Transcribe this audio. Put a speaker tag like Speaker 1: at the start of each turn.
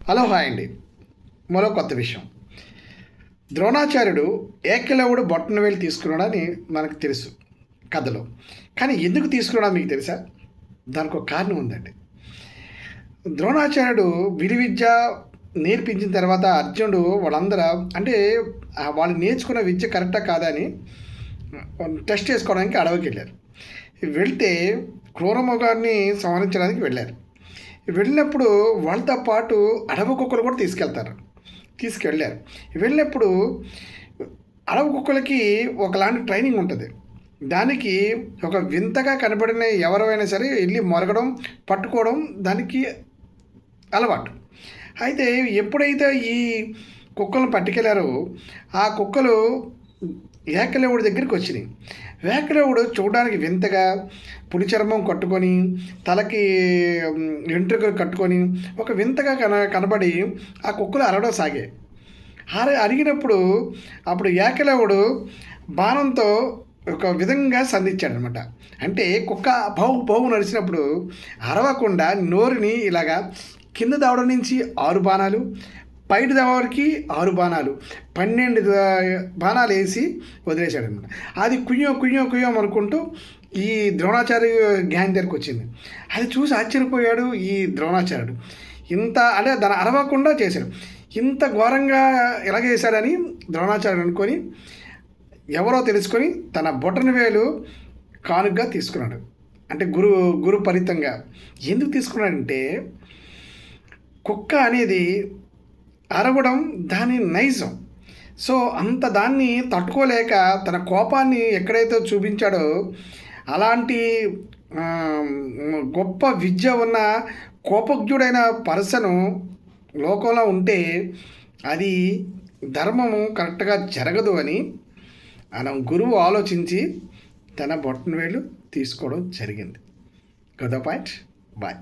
Speaker 1: Hello hi అండి. మరో కొత్త విషయం. ద్రోణాచార్యుడు ఏకలవుడు బొట్టన వేలు తీసుకున్నాడని మనకు తెలుసు కథలో. కానీ ఎందుకు తీసుకున్నాడో మీకు తెలుసా? దానికి ఒక కారణం ఉందండి. ద్రోణాచార్యుడు విలువిద్య నేర్పించిన తర్వాత అర్జునుడు వాళ్ళందరూ అంటే వాళ్ళు నేర్చుకున్న విద్య కరెక్టా కాదా అని టెస్ట్ చేసుకోవడానికి అడవికి వెళ్ళారు. వెళ్తే క్రూరమృగాన్ని సంహరించడానికి వెళ్ళారు. వెళ్ళినప్పుడు వాళ్ళతో పాటు అడవి కుక్కలు కూడా తీసుకెళ్ళారు. వెళ్ళినప్పుడు అడవి కుక్కలకి ఒకలాంటి ట్రైనింగ్ ఉంటుంది. దానికి ఒక వింతగా కనబడిన ఎవరైనా సరే వెళ్ళి మొరగడం, పట్టుకోవడం దానికి అలవాటు. అయితే ఎప్పుడైతే ఈ కుక్కలను పట్టుకెళ్లారో ఆ కుక్కలు ఏకలవుడి దగ్గరికి వచ్చినాయి. ఏకలవుడు చూడడానికి వింతగా పులి చర్మం కట్టుకొని తలకి వెంట్రుకలు కట్టుకొని ఒక వింతగా కనబడి ఆ కుక్కలు అరవడం సాగాయి. అరిగినప్పుడు అప్పుడు ఏకలవుడు బాణంతో ఒక విధంగా సంధించాడనమాట. అంటే కుక్క బావు నడిచినప్పుడు అరవకుండా నోరుని ఇలాగా కింద దవడ నుంచి 6 బాణాలు, పైటి దవడికి 6 బాణాలు, 12 బాణాలు వేసి వదిలేశాడనమాట. అది కుయ్యం అనుకుంటూ ఈ ద్రోణాచార్య గ్యాంగ్ దగ్గరికి వచ్చింది. అది చూసి ఆశ్చర్యపోయాడు ఈ ద్రోణాచార్యుడు. ఇంత అంటే దాన్ని అరవకుండా చేశాడు. ఇంత ఘోరంగా ఎలాగ చేశాడని ద్రోణాచార్యుడు అనుకొని ఎవరో తెలుసుకొని తన బొటన వేలు కానుకగా తీసుకున్నాడు. అంటే గురు ఫలితంగా ఎందుకు తీసుకున్నాడంటే కుక్క అనేది అరవడం దాని నైజం. సో అంత దాన్ని తట్టుకోలేక తన కోపాన్ని ఎక్కడైతే చూపించాడో అలాంటి గొప్ప విద్య ఉన్న కోపజ్ఞుడైన పర్సను లోకంలో ఉంటే అది ధర్మము కరెక్ట్గా జరగదు అని గురువు ఆలోచించి తన బొట్టన వేలు తీసుకోవడం జరిగింది. గొప్ప పాయింట్. బాయ్.